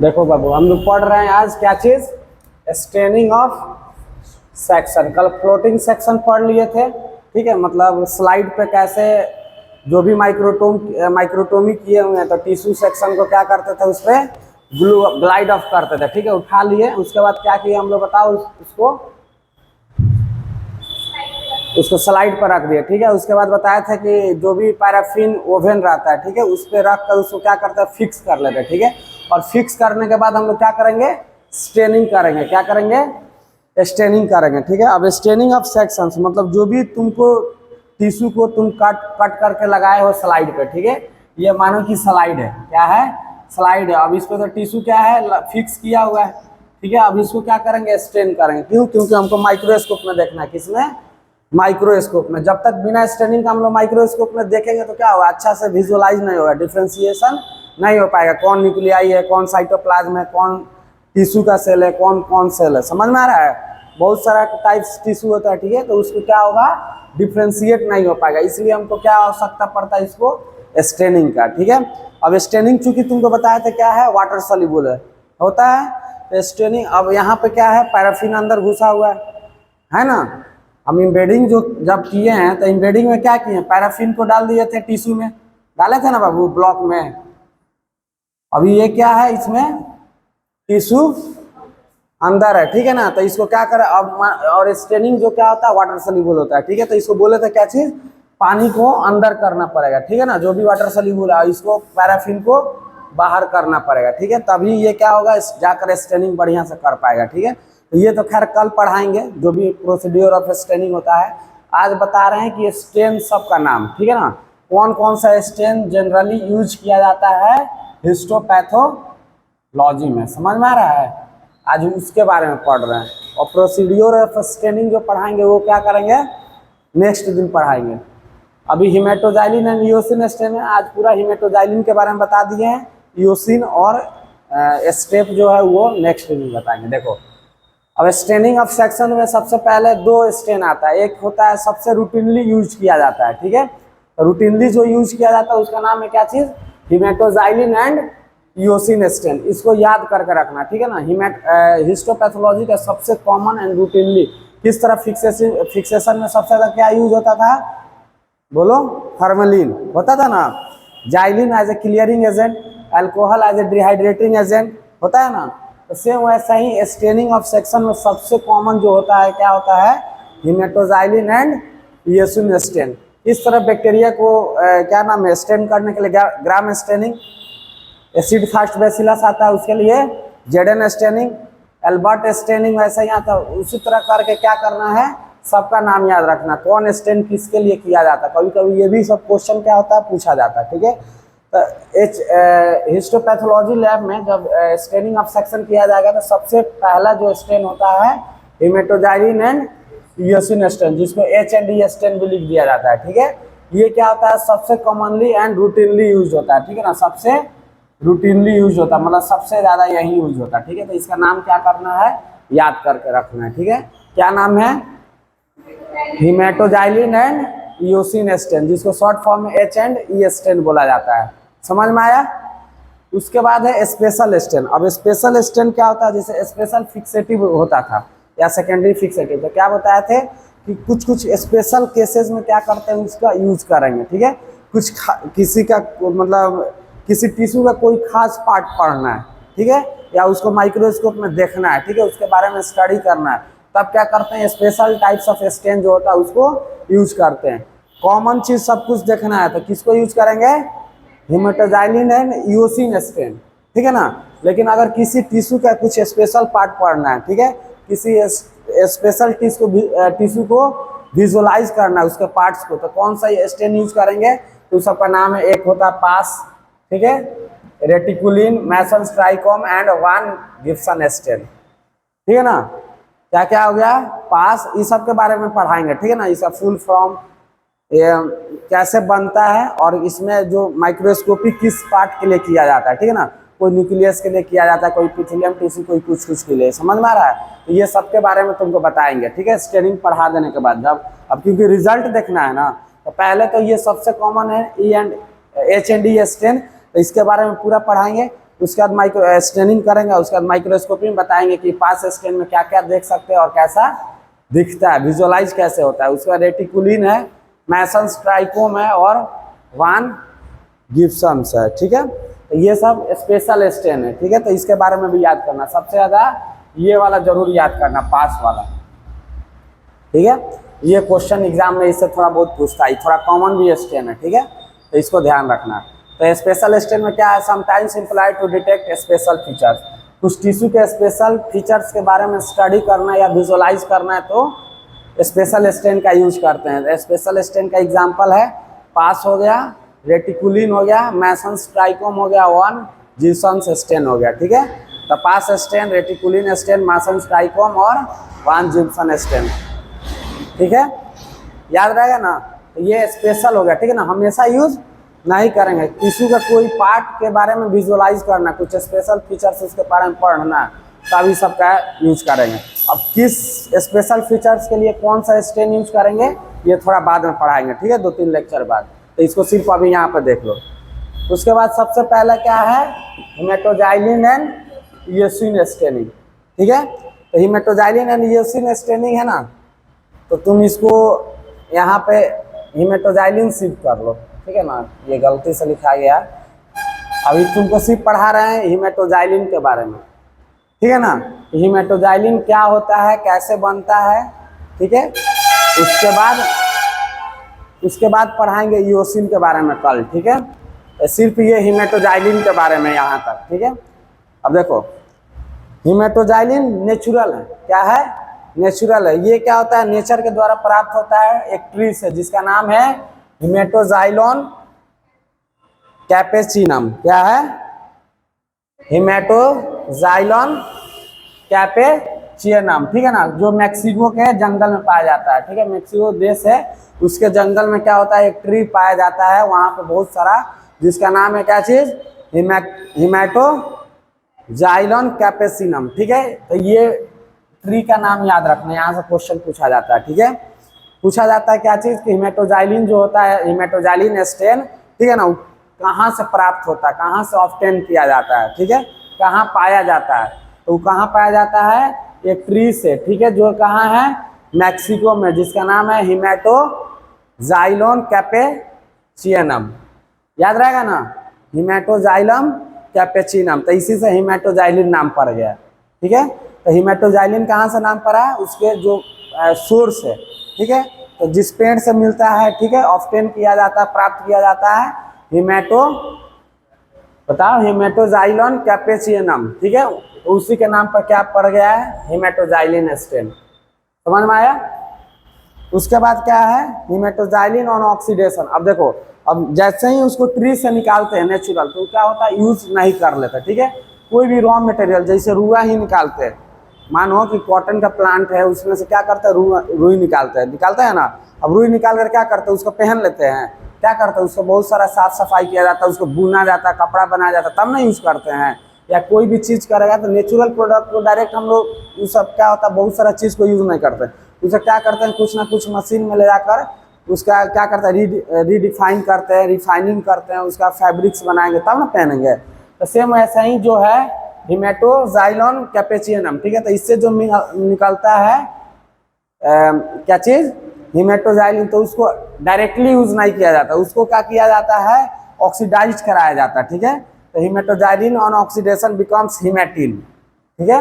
देखो बाबू, हम लोग पढ़ रहे हैं आज क्या चीज, स्टेनिंग ऑफ सेक्शन। कल फ्लोटिंग सेक्शन पढ़ लिए थे, ठीक है। मतलब स्लाइड पे कैसे जो भी माइक्रोटोमी किए हुए हैं तो टिश्यू सेक्शन को क्या करते थे, उस पर ग्लाइड ऑफ करते थे, ठीक है। उठा लिए, उसके बाद क्या किए हम लोग बताओ, उसको स्लाइड पर रख दिए, ठीक है। उसके बाद बताया था कि जो भी पैराफिन ओवन रहता है, ठीक है, उस पर रख कर उसको क्या करते हैं, फिक्स कर लेते हैं, ठीक है। और फिक्स करने के बाद हम लोग क्या करेंगे, स्टेनिंग करेंगे। क्या करेंगे, स्टेनिंग करेंगे, ठीक है। अब स्टेनिंग ऑफ सेक्शंस मतलब जो भी तुमको टिश्यू को तुम कट करके लगाए हो स्लाइड पे, ठीक है। ये मानो कि स्लाइड है, क्या है, स्लाइड है। अब इस पर तो टिश्यू क्या है, फिक्स किया हुआ है, ठीक है। अब इसको क्या करेंगे, स्टेन करेंगे। क्यों, क्योंकि हमको माइक्रोस्कोप में देखना है। किसमें, माइक्रोस्कोप में। जब तक बिना स्टेनिंग का हम लोग माइक्रोस्कोप में देखेंगे तो क्या होगा, अच्छा से विजुअलाइज नहीं होगा, डिफ्रेंशिएशन नहीं हो पाएगा। कौन न्यूक्लियाई है, कौन साइटोप्लाज्म है, कौन टिश्यू का सेल है, कौन कौन सेल है, समझ में आ रहा है। बहुत सारा टाइप्स टिश्यू होता है, ठीक है। तो उसको क्या होगा, डिफ्रेंशिएट नहीं हो पाएगा। इसलिए हमको क्या आवश्यकता पड़ता है, इसको स्टेनिंग का, ठीक है। अब स्टेनिंग चूंकि तुमको बताया था क्या है, वाटर सॉल्युबल होता है, तो स्टेनिंग। अब यहाँ पे क्या है, पैराफिन अंदर घुसा हुआ है ना। हम इम्बेडिंग जो जब किए हैं तो इम्बेडिंग में क्या किए, पैराफिन को डाल दिए थे टिश्यू में, डाले थे ना बाबू ब्लॉक में। अभी ये क्या है, इसमें टिश्यू अंदर है, ठीक है ना। तो इसको क्या करें अब, और स्टेनिंग जो क्या होता है, वाटर सॉल्युबल होता है, ठीक है। तो इसको बोले थे क्या चीज, पानी को अंदर करना पड़ेगा, ठीक है ना। जो भी वाटर सॉल्युबल है इसको पैराफिन को बाहर करना पड़ेगा, ठीक है। तभी ये क्या होगा, जाकर स्टेनिंग बढ़िया से कर पाएगा, ठीक है। तो ये तो खैर कल पढ़ाएंगे जो भी प्रोसीड्योर ऑफ स्टेनिंग होता है। आज बता रहे हैं कि स्टेन सब का नाम, ठीक है ना। कौन कौन सा स्टेन जनरली यूज किया जाता है हिस्टोपैथोलॉजी में, समझ में आ रहा है। आज उसके बारे में पढ़ रहे हैं। और प्रोसीड्योर ऑफ स्टेनिंग जो पढ़ाएंगे वो क्या करेंगे, नेक्स्ट दिन पढ़ाएंगे। अभी हिमेटोजाइलिन एंड इयोसिन स्टेन है। आज पूरा हिमेटोजाइलिन के बारे में बता दिए हैं, इयोसिन और स्टेप जो है वो नेक्स्ट दिन बताएंगे। देखो अब स्टेनिंग ऑफ सेक्शन में सबसे पहले दो स्टेन आता है। एक होता है सबसे रूटीनली यूज किया जाता है, ठीक है। रूटीनली जो यूज किया जाता है उसका नाम है क्या चीज, हिमेटोजाइलिन एंड इयोसिन स्टेन। इसको याद करके रखना, ठीक है ना। हिस्टोपैथोलॉजी का सबसे कॉमन एंड रूटीनली किस तरह फिक्सेशन में सबसे ज्यादा क्या यूज होता था, बोलो, फॉर्मेलिन होता था ना। Xylene as a clearing agent, alcohol as a dehydrating agent होता है ना। तो सेम वैसा ही स्टेनिंग ऑफ सेक्शन में सबसे कॉमन जो होता है क्या होता है, हिमेटोजाइलिन एंड इयोसिन स्टेन। इस तरह बैक्टीरिया को क्या नाम है, स्टेन करने के लिए gram staining. Acid fast bacillus आता है उसके लिए जेडन स्टेनिंग, एल्बर्ट स्टेनिंग वैसा ही आता है। उसी तरह करके क्या करना है, सबका नाम याद रखना, कौन स्टेन किसके लिए किया जाता है। कभी कभी ये भी सब क्वेश्चन क्या होता है, पूछा जाता है, ठीक है। तो हिस्टोपैथोलॉजी लैब में जब स्टेनिंग ऑफ सेक्शन किया जाएगा तो सबसे पहला जो स्टेन होता है हिमेटोजाइलिन एंड इयोसिन स्टेन, जिसको H&E स्टेन भी लिख दिया जाता है, ठीक है। ये क्या होता है, सबसे कॉमनली एंड रूटीनली यूज होता है, ठीक है ना। सबसे रूटीनली यूज होता है, मतलब सबसे ज्यादा यही यूज होता है, ठीक है। तो इसका नाम क्या करना है, याद करके रखना है, ठीक है। क्या नाम है, हिमेटोजाइलिन एंड इयोसिन स्टेन, जिसको शॉर्ट फॉर्म में H&E स्टेन बोला जाता है, समझ में आया। उसके बाद है स्पेशल स्टेन। अब स्पेशल स्टेन क्या होता है, जैसे स्पेशल फिक्सेटिव होता था या सेकेंडरी फिक्सेटिव, तो क्या बताए थे कि कुछ कुछ स्पेशल केसेस में क्या करते हैं उसका यूज करेंगे, ठीक है। कुछ किसी का मतलब किसी टिश्यू का कोई खास पार्ट पढ़ना है, ठीक है, या उसको माइक्रोस्कोप में देखना है, ठीक है, उसके बारे में स्टडी करना है, तब क्या करते हैं, स्पेशल टाइप्स ऑफ स्टेन जो होता है उसको यूज करते हैं। कॉमन चीज सब कुछ देखना है तो किसको यूज करेंगे, हिमेटोजाइलिन एंड इयोसिन स्टेन, ठीक है ना। लेकिन अगर किसी टिश्यू का कुछ स्पेशल पार्ट पढ़ना है, ठीक है, किसी स्पेशल टिश्यू को विजुअलाइज करना है उसके पार्ट्स को, तो कौन सा स्टेन यूज करेंगे, तो सबका नाम है, एक होता है पास, ठीक है, reticulin, Masson trichrome and van Gieson stain, ठीक है ना। क्या क्या हो गया, पास, इस सब के बारे में पढ़ाएंगे, ठीक है ना। इसका फुल फॉर्म कैसे बनता है और इसमें जो माइक्रोस्कोपी किस पार्ट के लिए किया जाता है, ठीक है ना। कोई न्यूक्लियस के लिए किया जाता है, कोई इपिथेलियम टिश्यू, कोई कुछ कुछ के लिए, समझ में आ रहा है। तो ये सब के बारे में तुमको बताएंगे, ठीक है, स्टेनिंग पढ़ा देने के बाद। जब अब क्योंकि रिजल्ट देखना है ना, तो पहले तो ये सबसे कॉमन है H&E स्टेन, तो इसके बारे में पूरा पढ़ाएंगे। उसके बाद माइक्रो स्टेनिंग करेंगे, उसके बाद माइक्रोस्कोपी में बताएंगे कि पास स्टेन में क्या क्या देख सकते हैं और कैसा दिखता है, विजुअलाइज कैसे होता है। उसके बाद रेटिकुलिन है, मैसन्स ट्राइकोम है और वान गिब्सन्स है, ठीक है। तो ये सब स्पेशल स्टेन है, ठीक है। तो इसके बारे में भी याद करना, सबसे ज़्यादा ये वाला जरूर याद करना, पास वाला, ठीक है। ये क्वेश्चन एग्जाम में इससे थोड़ा बहुत पूछता है, थोड़ा कॉमन भी स्टेन है, ठीक है। तो इसको ध्यान रखना। तो स्पेशल स्टेन में क्या है, sometimes employed to detect special features, कुछ टिश्यू के स्पेशल फीचर्स के बारे में स्टडी करना या विजुअलाइज करना है तो स्पेशल स्टेन का यूज करते हैं। स्पेशल स्टेन का एग्जाम्पल है पास हो गया, रेटिकुलिन हो गया, मैसन्स ट्राइकोम हो गया, वान गिब्सन्स स्टेन हो गया, ठीक है। तो पास stand, reticulin stand, masons trichome और वान गिब्सन स्टेन, ठीक है, याद रहेगा ना। तो ये स्पेशल हो गया, ठीक है ना, हमेशा यूज नहीं करेंगे। टिश्यू का कोई पार्ट के बारे में विजुअलाइज करना, कुछ स्पेशल फीचर्स उसके बारे में पढ़ना, तभी सबका यूज करेंगे। अब किस स्पेशल फीचर्स के लिए कौन सा स्टेन यूज करेंगे ये थोड़ा बाद में पढ़ाएंगे, ठीक है, 2-3 लेक्चर बाद। तो इसको सिर्फ अभी यहाँ पर देख लो। उसके बाद सबसे पहला क्या है, हेमेटोजाइलिन एंड इयोसिन स्टेनिंग, ठीक है। तो हेमेटोजाइलिन एंड इयोसिन स्टेनिंग है ना, तो तुम इसको यहाँ पे हेमेटोजाइलिन शिफ्ट कर लो, ठीक है ना, ये गलती से लिखा गया। अभी तुमको सिर्फ पढ़ा रहे हैं हेमेटोजाइलिन के बारे में, ठीक है ना। हेमेटोजाइलिन क्या होता है, कैसे बनता है, ठीक है। उसके बाद पढ़ाएंगे इयोसिन के बारे में कल, ठीक है। तो सिर्फ ये हेमेटोजाइलिन के बारे में यहाँ तक, ठीक है। अब देखो हेमेटोजाइलिन नेचुरल है, क्या है, नेचुरल है। ये क्या होता है, नेचर के द्वारा प्राप्त होता है एक ट्री से जिसका नाम है हेमेटोजाइलोन कैपेचिनम, क्या है, हेमेटोजाइलोन कैपेचिनम, ठीक है ना, जो मैक्सिको के जंगल में पाया जाता है, ठीक है। मैक्सिको देश है, उसके जंगल में क्या होता है, एक ट्री पाया जाता है वहाँ पे बहुत सारा, जिसका नाम है क्या चीज, हेमेटोजाइलोन कैपेचिनम, ठीक है। तो ये ट्री का नाम याद रखना, यहाँ से क्वेश्चन पूछा जाता है, ठीक है। पूछा जाता है क्या चीज कि हेमेटोजाइलिन जो होता है, हेमेटोजाइलिन स्टेन, ठीक है ना, कहाँ से प्राप्त होता है, कहाँ से ऑब्टेन किया जाता है, ठीक है, कहाँ पाया जाता है। तो कहाँ पाया जाता है, एक ट्री से, ठीक है, जो कहाँ है, मैक्सिको में, जिसका नाम है हेमेटोजाइलोन कैपेचिनम, याद रहेगा ना, हेमेटोजाइलम कैपेचिनम। तो इसी से हेमेटोजाइलिन नाम पड़ गया, ठीक है। तो हेमेटोजाइलिन कहाँ से नाम पड़ा है, उसके जो सोर्स है, ठीक है। तो जिस पेड़ से मिलता है, ठीक है, ऑब्टेन किया जाता है, प्राप्त किया जाता है बताओ हेमेटोजाइलोन कैपेचिनम, ठीक है। तो उसी के नाम पर क्या पड़ गया है, हेमेटोजाइलिन स्टेन, समझ में आया। उसके बाद क्या है, हेमेटोजाइलिन ऑन ऑक्सीडेशन। अब देखो, अब जैसे ही उसको ट्री से निकालते हैं नेचुरल, तो क्या होता है, यूज नहीं कर लेते, ठीक है। कोई भी रॉ मटेरियल जैसे रुआ ही निकालते हैं, मानो कि कॉटन का प्लांट है, उसमें से क्या करते हैं, रुई निकालते हैं ना। अब रुई निकाल कर क्या करते हैं, उसको पहन लेते हैं, क्या करते हैं, उसको बहुत सारा साफ सफाई किया जाता है, उसको बुना जाता है, कपड़ा बनाया जाता है, तब ना यूज करते हैं। या कोई भी चीज़ करेगा तो नेचुरल प्रोडक्ट को डायरेक्ट हम लोग, ये सब क्या होता है, बहुत सारा चीज़ को यूज नहीं करते, उसे क्या करते हैं, कुछ ना कुछ मशीन में ले जाकर उसका क्या करते हैं, रीडिफाइन करते हैं, रिफाइनिंग करते हैं, उसका फैब्रिक्स बनाएंगे तब ना पहनेंगे। तो सेम ऐसा ही जो है हेमेटोजाइलोन कैपेचिनम, ठीक है। तो इससे जो निकलता है क्या चीज, हेमेटोजाइलिन, तो उसको डायरेक्टली यूज नहीं किया जाता, उसको क्या किया जाता है, ऑक्सीडाइज कराया जाता है, ठीक है। तो हेमेटोजाइलिन ऑन ऑक्सीडेशन बिकम्स हेमेटिन, ठीक है।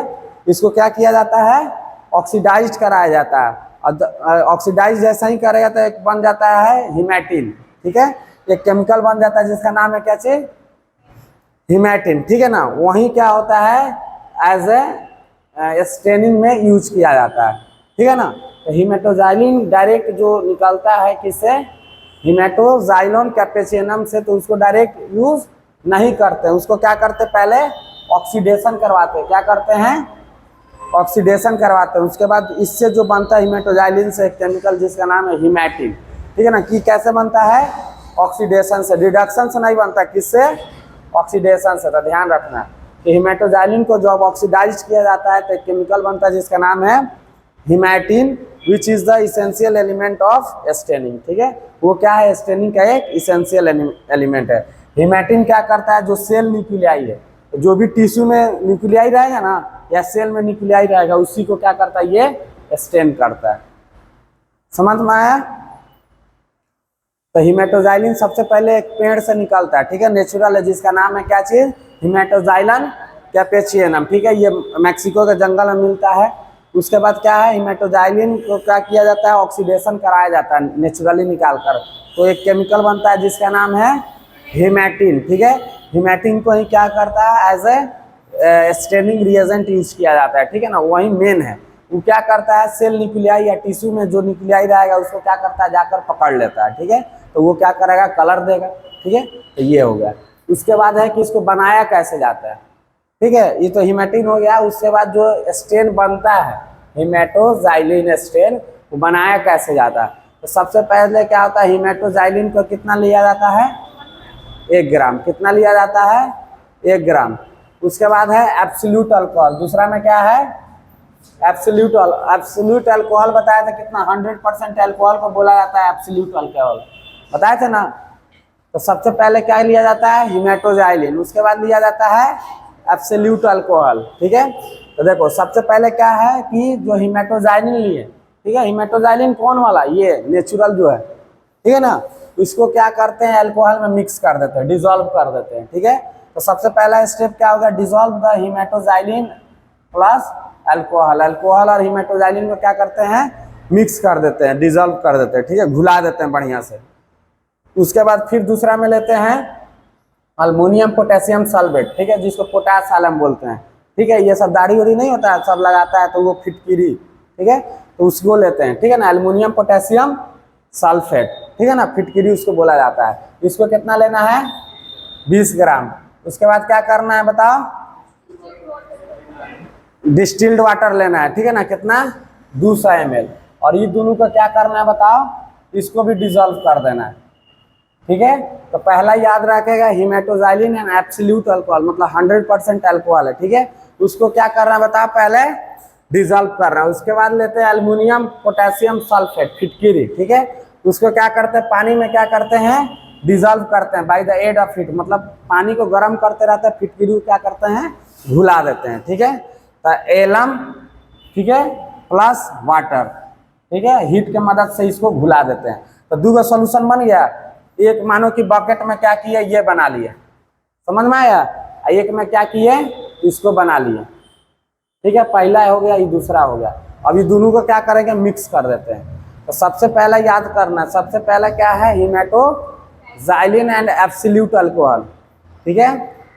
इसको क्या किया जाता है, ऑक्सीडाइज कराया जाता है, और ऑक्सीडाइज जैसा ही करेगा तो एक बन जाता है हेमेटिन, ठीक है। एक केमिकल बन जाता है जिसका नाम है क्या चीज, हेमेटिन, ठीक है ना। वही क्या होता है, एज ए स्टेनिंग में यूज किया जाता है, ठीक है ना। तो हेमेटोजाइलिन डायरेक्ट जो निकलता है किससे, हेमेटोजाइलोन कैपेचिनम से, तो उसको डायरेक्ट यूज नहीं करते, उसको क्या करते, पहले ऑक्सीडेशन करवाते हैं, क्या करते हैं, ऑक्सीडेशन करवाते हैं। उसके बाद इससे जो बनता है हेमेटोजाइलिन से एक केमिकल जिसका नाम है हेमेटिन, ठीक है ना। कि कैसे बनता है, ऑक्सीडेशन से, रिडक्शन से नहीं बनता, किससे, ऑक्सीडेशन से। तो ध्यान रखना कि हेमेटोजाइलिन को जब ऑक्सीडाइज किया जाता है तो एक केमिकल बनता है जिसका नाम है haematin, which is the essential element of staining, ठीक है। वो क्या है, स्टेनिंग का एक इसेंशियल एलिमेंट है। हेमेटिन क्या करता है, जो सेल न्यूक्लियाई है, तो जो भी टिश्यू में न्यूक्लियाई रहेगा ना या सेल में न्यूक्लियाई रहेगा उसी को क्या करता है, ये स्टेन करता है। समझ में आया? तो हिमेटोजाइलिन सबसे पहले एक पेड़ से निकलता है, ठीक है, नेचुरल है, जिसका नाम है क्या चीज, हिमेटोजाइलन कैपेचियनम, ठीक है, ये मैक्सिको के जंगल में मिलता है। उसके बाद क्या है, हिमेटोजाइलिन को क्या किया जाता है, ऑक्सीडेशन कराया जाता है नेचुरली निकाल कर, तो एक केमिकल बनता है जिसका नाम है हिमेटिन, ठीक है। हिमेटिन को ही क्या करता है, as a staining reagent use किया जाता है, ठीक है ना, वही मेन है। वो क्या करता है, सेल न्यूक्लियाई या टिश्यू में जो न्यूक्लियाई रहेगा उसको क्या करता है, जाकर पकड़ लेता है, ठीक है, तो वो क्या करेगा, कलर देगा, ठीक है। तो ये हो गया। उसके बाद है कि इसको बनाया कैसे जाता है, ठीक है, ये तो हिमेटिन हो गया। उसके बाद जो स्टेन बनता है हिमेटोजाइलिन स्टेन, वो बनाया कैसे जाता है, तो सबसे पहले क्या होता है, हिमेटोजाइलिन को कितना लिया जाता है, 1 ग्राम, कितना लिया जाता है, 1 ग्राम। उसके बाद है एब्सोल्यूट अल्कोहल, दूसरा में क्या है, एब्सोल्यूट अल्कोहल बताया था कितना, 100% अल्कोहल को बोला जाता है एब्सोल्यूट अल्कोहल, बताए थे ना। तो सबसे पहले क्या लिया जाता है, हिमेटोजाइलिन, उसके बाद लिया जाता है एब्सोल्यूट अल्कोहल, ठीक है। तो देखो सबसे पहले क्या है कि जो हिमेटोजाइलिन लिए, ठीक है, हिमेटोजाइलिन कौन वाला, ये नेचुरल जो है, ठीक है ना, इसको क्या करते हैं, अल्कोहल में मिक्स कर देते हैं, डिसॉल्व कर देते हैं, ठीक है। तो सबसे पहला स्टेप क्या होगा, dissolve the haematoxylin plus alcohol, alcohol और हिमेटोजाइलिन को क्या करते हैं, मिक्स कर देते हैं, डिसॉल्व कर देते हैं, ठीक है, घुला देते हैं बढ़िया से। उसके बाद फिर दूसरा में लेते हैं अल्मोनियम पोटेशियम सल्फेट, ठीक है, जिसको पोटास सालम बोलते हैं, ठीक है, ये सब दाढ़ी उड़ी नहीं होता है, सब लगाता है तो वो फिटकिरी, ठीक है, तो उसको लेते हैं, ठीक है ना, अल्मोनियम पोटेशियम सल्फेट, ठीक है ना, फिटकिरी उसको बोला जाता है। इसको कितना लेना है, 20 ग्राम। उसके बाद क्या करना है बताओ, डिस्टिल्ड वाटर लेना है, ठीक है ना, कितना, 200 ml, और ये दोनों को क्या करना है बताओ, इसको भी डिसॉल्व कर देना है, ठीक है। तो पहला याद रखेगा हिमेटोजाइलिन एंड एब्सोल्यूट अल्कोहल, मतलब 100% अल्कोहल है, ठीक है, उसको क्या करना है बताओ, पहले डिसॉल्व कर रहा है। उसके बाद लेते हैं अल्मोनियम पोटेशियम सल्फेट, फिटकिरी, ठीक है, उसको क्या करते हैं, पानी में क्या करते हैं, डिसॉल्व करते हैं by the aid of heat, मतलब पानी को गर्म करते रहते हैं, फिटकिरी को क्या करते हैं, घुला देते हैं, ठीक है। तो एलम, ठीक है, प्लस वाटर, ठीक है, हीट के मदद से इसको घुला देते हैं। तो 2 सोल्यूशन बन गया, एक मानो कि बकेट में क्या किया, ये बना लिया, समझ में आया, एक में क्या किए, इसको बना लिए, ठीक है, पहला हो गया, ये दूसरा हो गया। अब ये दोनों को क्या करेंगे, मिक्स कर देते हैं। तो सबसे पहला याद करना, सबसे पहला क्या है, हिमेटोजाइलिन एंड एब्सोल्यूट अल्कोहल, ठीक है,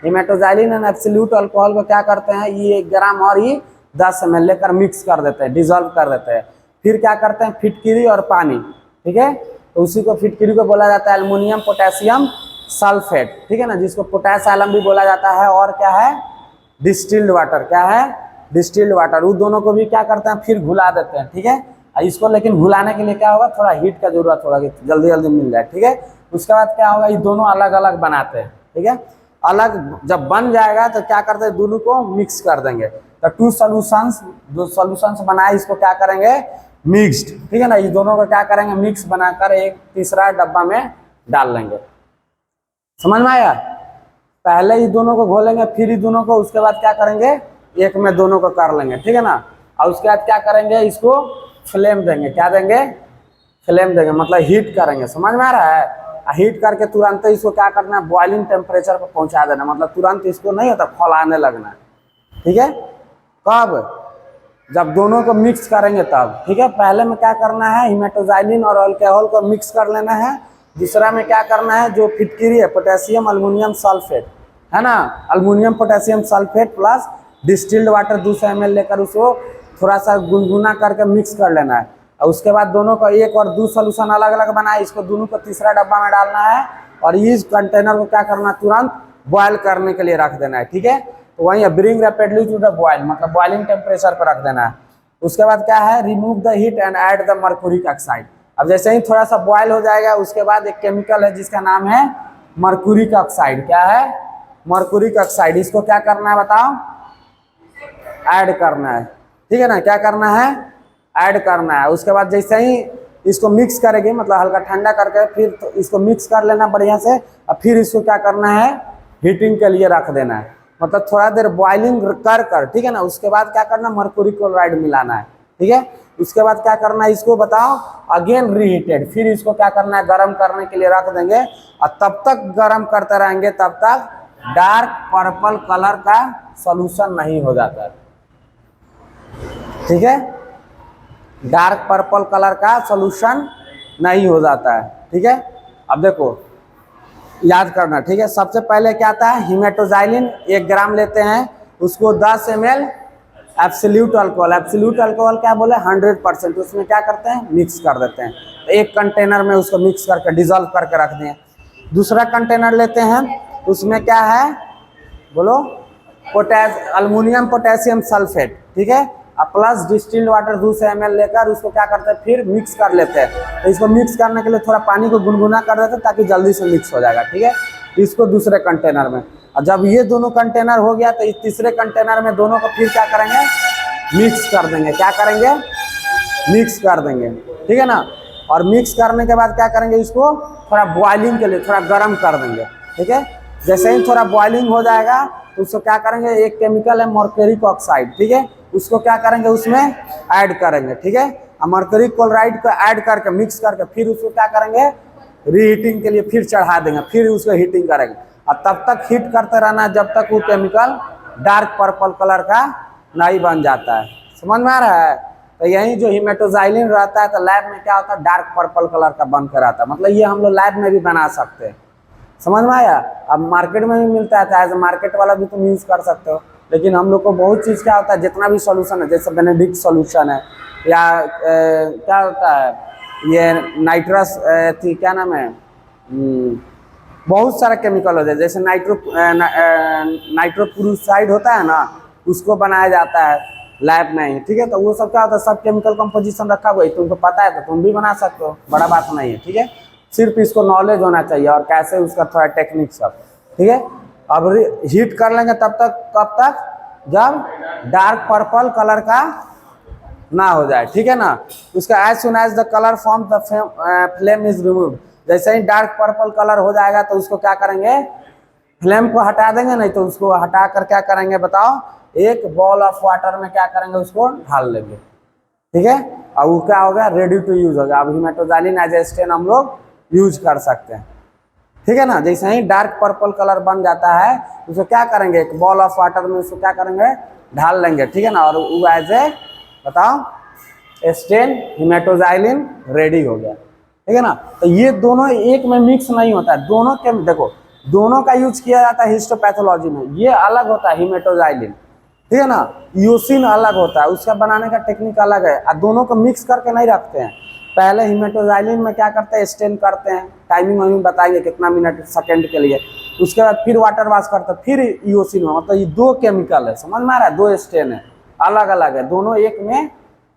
हिमेटोजाइलिन एंड एब्सोल्यूट अल्कोहल को क्या करते हैं, ये 1 ग्राम और ये 10 ml लेकर मिक्स कर देते हैं, डिसॉल्व कर देते हैं। फिर क्या करते हैं, फिटकिरी और पानी, ठीक है, तो उसी को फिटकिरी को बोला जाता है अल्मोनियम पोटेशियम सल्फेट, ठीक है ना, जिसको पोटास आलम भी बोला जाता है, और क्या है, डिस्टिल्ड वाटर, क्या है, डिस्टिल्ड वाटर। उन दोनों को भी क्या करते हैं, फिर घुला देते हैं, ठीक है। इसको लेकिन घुलाने के लिए क्या होगा, थोड़ा हीट का जरूरत होगा कि जल्दी जल्दी मिल जाए, ठीक है। उसके बाद क्या होगा, ये दोनों अलग अलग बनाते हैं, ठीक है, अलग जब बन जाएगा तो क्या करते हैं, दोनों को मिक्स कर देंगे। तो 2 सॉल्यूशंस, जो सॉल्यूशंस बनाए इसको क्या करेंगे, मिक्स्ड, ठीक है ना, ये दोनों को क्या करेंगे, मिक्स बनाकर एक तीसरा डब्बा में डाल लेंगे, समझ में आया। पहले ये दोनों को घोलेंगे, फिर ये दोनों को, उसके बाद क्या करेंगे, एक में दोनों को कर लेंगे, ठीक है ना, और उसके बाद क्या करेंगे, इसको फ्लेम देंगे, क्या देंगे, फ्लेम देंगे, मतलब हीट करेंगे, समझ में आ रहा है। हीट करके तुरंत इसको क्या करना है, बॉइलिंग टेम्परेचर पर पहुंचा देना, मतलब तुरंत इसको नहीं होता, खौलाने लगना, ठीक है। कब, जब दोनों को मिक्स करेंगे तब, ठीक है। पहले में क्या करना है, हिमेटोजाइलिन और अल्कोहल को मिक्स कर लेना है। दूसरा में क्या करना है, जो फिटकिरी है, पोटेशियम अल्मोनियम सल्फेट, है ना, aluminium potassium sulphate plus distilled water 200 ml लेकर उसको थोड़ा सा गुनगुना करके मिक्स कर लेना है। और उसके बाद दोनों को 1 और 2 सोल्यूशन अलग अलग बनाए, इसको दोनों को तीसरा डब्बा में डालना है, और इस कंटेनर को क्या करना, तुरंत बॉयल करने के लिए रख देना है, ठीक है। तो वहीं bring rapidly to the boil, मतलब बॉइलिंग टेम्परेचर पर रख देना है। उसके बाद क्या है, remove the heat and add the mercuric oxide. अब जैसे ही थोड़ा सा बॉयल हो जाएगा, उसके बाद एक केमिकल है जिसका नाम है मर्क्यूरिक ऑक्साइड, क्या है, मर्क्यूरिक ऑक्साइड। इसको क्या करना है बताओ, ऐड करना है, ठीक है ना, क्या करना है, ऐड करना है। उसके बाद जैसे ही इसको मिक्स करेंगे, मतलब हल्का ठंडा करके फिर तो इसको मिक्स कर लेना बढ़िया से, और फिर इसको क्या करना है, हीटिंग के लिए रख देना है। मतलब थोड़ा देर बॉइलिंग कर ठीक है ना, उसके बाद क्या करना, मर्क्यूरी क्लोराइड मिलाना है, ठीक है। उसके बाद क्या करना है, इसको बताओ, अगेन रीहीटेड, फिर इसको क्या करना है, गर्म करने के लिए रख देंगे, और तब तक गर्म करते रहेंगे तब तक डार्क पर्पल कलर का सॉल्यूशन नहीं हो जाता है, ठीक है। डार्क पर्पल कलर का सॉल्यूशन नहीं हो जाता है, ठीक है। अब देखो याद करना, ठीक है। सबसे पहले क्या आता है, हिमेटोजाइलिन 1 ग्राम लेते हैं, उसको 10 ml absolute alcohol, absolute alcohol क्या बोले 100%, उसमें क्या करते हैं, मिक्स कर देते हैं। तो एक कंटेनर में उसको मिक्स करके डिजोल्व करके रख दें। दूसरा कंटेनर लेते हैं, उसमें क्या है बोलो, अल्मोनियम पोटेशियम सल्फेट, ठीक है। अब प्लस डिस्टिल्ड वाटर 200 ml लेकर उसको क्या करते हैं, फिर मिक्स कर लेते हैं। तो इसको मिक्स करने के लिए थोड़ा पानी को गुनगुना कर देते हैं ताकि जल्दी से मिक्स हो जाएगा, ठीक है। इसको दूसरे कंटेनर में, और जब ये दोनों कंटेनर हो गया तो इस तीसरे कंटेनर में दोनों को फिर क्या करेंगे, मिक्स कर देंगे। क्या करेंगे, मिक्स कर देंगे, ठीक है ना। और मिक्स करने के बाद क्या करेंगे, इसको थोड़ा बॉइलिंग के लिए थोड़ा गर्म कर देंगे, ठीक है। जैसे ही थोड़ा बॉइलिंग हो जाएगा तो उसको क्या करेंगे, एक केमिकल है मर्क्यूरिक ऑक्साइड, ठीक है, उसको क्या करेंगे, उसमें ऐड करेंगे, ठीक है। और मर्क्यूरिक क्लोराइड को ऐड करके मिक्स करके फिर उसको क्या करेंगे, रीहीटिंग के लिए फिर चढ़ा देंगे, फिर उसको हीटिंग करेंगे, और तब तक हीट करते रहना जब तक वो केमिकल डार्क पर्पल कलर का नहीं बन जाता है। समझ में आ रहा है। तो यही जो हिमेटोजाइलिन रहता है तो लैब में क्या होता है, डार्क पर्पल कलर का बन कर आता है। मतलब ये हम लोग लैब में भी बना सकते हैं, समझ में आया। अब मार्केट में भी मिलता है, एज ए मार्केट वाला भी तुम यूज कर सकते हो, लेकिन हम लोग को बहुत चीज़ क्या होता है, जितना भी सॉल्यूशन है, जैसे बेनेडिक्ट सॉल्यूशन है, या क्या होता है ये नाइट्रस क्या नाम है, बहुत सारा केमिकल होता है, जैसे नाइट्रोक्लोराइड होता है ना, उसको बनाया जाता है लैब में ही, ठीक है। तो वो सब क्या होता है, सब केमिकल कंपोजिशन रखा हुआ है, तुमको पता है तो तुम भी बना सकते हो, बड़ा बात नहीं है, ठीक है। सिर्फ इसको नॉलेज होना चाहिए और कैसे उसका थोड़ा टेक्निक सब, ठीक है। अब हीट कर लेंगे तब तक, कब तक, जब डार्क पर्पल कलर का ना हो जाए, ठीक है ना। उसका as soon as the colour from the flame is removed, जैसे ही डार्क पर्पल कलर हो जाएगा तो उसको क्या करेंगे, फ्लेम को हटा देंगे, नहीं तो उसको हटा कर क्या करेंगे बताओ, एक बॉल ऑफ वाटर में क्या करेंगे, उसको ढाल लेंगे, ठीक है। और वो क्या होगा, रेडी टू यूज होगा। अब हिमेटोजाइलिन एज ए स्टेन हम लोग यूज कर सकते हैं, ठीक है ना। जैसे ही डार्क पर्पल कलर बन जाता है उसको क्या करेंगे, एक बॉल ऑफ वाटर में उसको क्या करेंगे, ढाल लेंगे, ठीक है ना। और वो एज ए बताओ स्टेन हिमेटोजाइलिन रेडी हो गया, ठीक है ना। तो ये दोनों एक में मिक्स नहीं होता है, दोनों के देखो दोनों का यूज किया जाता है हिस्टोपैथोलॉजी में। ये अलग होता है हिमेटोजाइलिन, ठीक है ना, यूसिन अलग होता है, उसका बनाने का टेक्निक अलग है, और दोनों को मिक्स करके नहीं रखते हैं। पहले हिमेटोजाइलिन में क्या करते हैं, स्टेन करते हैं, टाइमिंग वाइमिंग बताएंगे कितना मिनट सेकंड के लिए, उसके बाद फिर वाटर वॉश करते हैं, फिर यूसिन में। मतलब ये दो केमिकल है, समझ में आ रहा है, दो स्टेन है, अलग अलग है, दोनों एक में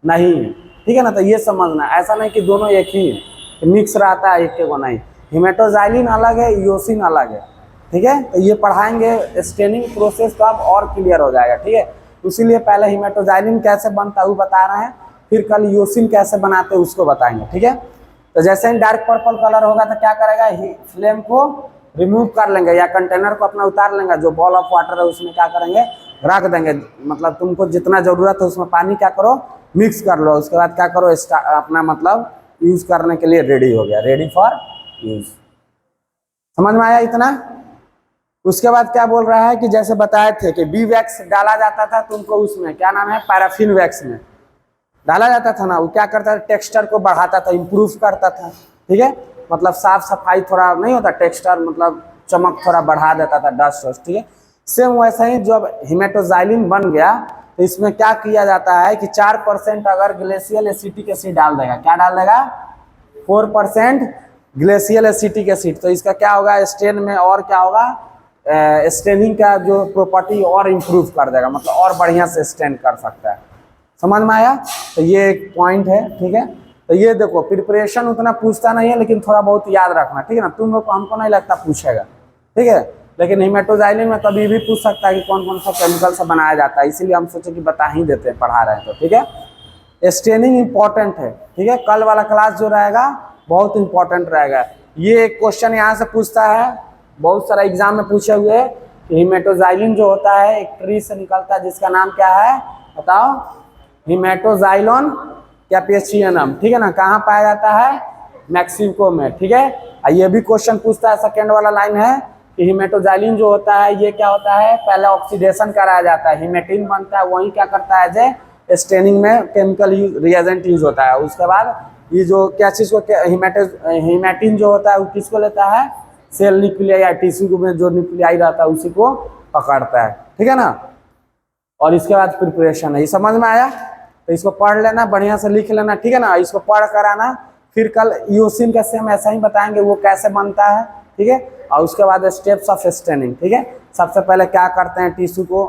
नहीं है, ठीक है ना। तो ये समझना, ऐसा नहीं कि दोनों एक ही है, मिक्स रहता है, एक को नहीं। हिमेटोजाइलिन अलग है, यूसिन अलग है, ठीक है। तो ये पढ़ाएंगे, स्टेनिंग प्रोसेस तो अब और क्लियर हो जाएगा, ठीक है। इसीलिए पहले हिमेटोजाइलिन कैसे बनता है वो बता रहे हैं, फिर कल यूसिन कैसे बनाते हैं उसको बताएंगे, ठीक है। तो जैसे ही डार्क पर्पल कलर होगा तो क्या करेगा, फ्लेम को रिमूव कर लेंगे या कंटेनर को अपना उतार लेंगे, जो बॉल ऑफ वाटर है उसमें क्या करेंगे, रख देंगे। मतलब तुमको जितना जरूरत है उसमें पानी क्या करो, मिक्स कर लो, उसके बाद क्या करो, अपना मतलब यूज करने के लिए रेडी हो गया, रेडी फॉर यूज। समझ में आया इतना। उसके बाद क्या बोल रहा है कि जैसे बताए थे कि बी वैक्स डाला जाता था तुमको, उसमें क्या नाम है, पैराफिन वैक्स में डाला जाता था ना, वो क्या करता था, टेक्सचर को बढ़ाता था, इम्प्रूव करता था, ठीक है। मतलब साफ सफाई थोड़ा नहीं होता, टेक्सचर मतलब चमक थोड़ा बढ़ा देता था, डस्ट, ठीक है। सेम वैसा ही जब हिमेटोजाइलिन बन गया तो इसमें क्या किया जाता है कि 4% अगर ग्लेशियल एसिटिक एसिड डाल देगा, क्या डाल देगा, 4% ग्लेशियल एसिटिक एसिड, तो इसका क्या होगा, स्टेन में और क्या होगा, स्टेनिंग का जो प्रॉपर्टी और इम्प्रूव कर देगा, मतलब और बढ़िया से स्टेन कर सकता है। समझ में आया। तो ये एक पॉइंट है, ठीक है। तो ये देखो प्रिपरेशन उतना पूछता नहीं है, लेकिन थोड़ा बहुत याद रखना, ठीक है ना। तुम लोग को हमको नहीं लगता पूछेगा, ठीक है, लेकिन हिमेटोजाइलिन में कभी भी पूछ सकता है कि कौन कौन सा केमिकल से बनाया जाता है, इसीलिए हम सोचे कि बता ही देते हैं, पढ़ा रहे हैं तो, ठीक है। स्टेनिंग इंपॉर्टेंट है, ठीक है, कल वाला क्लास जो रहेगा बहुत इंपॉर्टेंट रहेगा। ये एक क्वेश्चन यहाँ से पूछता है, बहुत सारा एग्जाम में पूछे हुए, कि हीमेटोजाइलिन जो होता है एक ट्री से निकलता है जिसका नाम क्या है बताओ, हीमेटोजाइलोन कैपेचियनम, ठीक है ना। कहाँ पाया जाता है, मैक्सिको में, ठीक है। ये भी क्वेश्चन पूछता है, सेकेंड वाला लाइन है कि हीमेटोजाइलिन जो होता है ये क्या होता है, पहले ऑक्सीडेशन कराया जाता है, हीमेटिन बनता है, वही क्या करता है जे स्टेनिंग में केमिकल रिएजेंट यूज होता है। उसके बाद ये जो क्या चीज को, हीमेटिन जो होता है वो किसको लेता है, सेल न्यूक्लियाई या टिश्यू में जो न्यूक्लियाई रहता है उसी को पकड़ता है, ठीक है ना। और इसके बाद प्रिपरेशन है, ये समझ में आया, तो इसको पढ़ लेना, बढ़िया से लिख लेना, ठीक है ना। इसको पढ़ कर आना, फिर कल ईओसिन का सेम ऐसा ही बताएंगे वो कैसे बनता है, ठीक है। और उसके बाद स्टेप्स ऑफ स्टेनिंग, ठीक है। सबसे पहले क्या करते हैं, टिश्यू को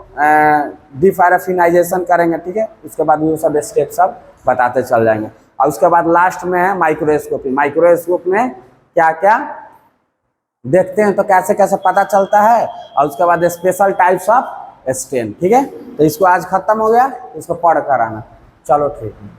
डिपैराफिनाइजेशन करेंगे, ठीक है। उसके बाद वो सब स्टेप सब बताते चल जाएंगे। और उसके बाद लास्ट में है माइक्रोस्कोपी। माइक्रोस्कोप में क्या क्या देखते हैं, तो कैसे कैसे पता चलता है। और उसके बाद स्पेशल टाइप्स ऑफ स्टेन, ठीक है। तो इसको आज खत्म हो गया, इसको पढ़ कर आना, चलो ठीक है।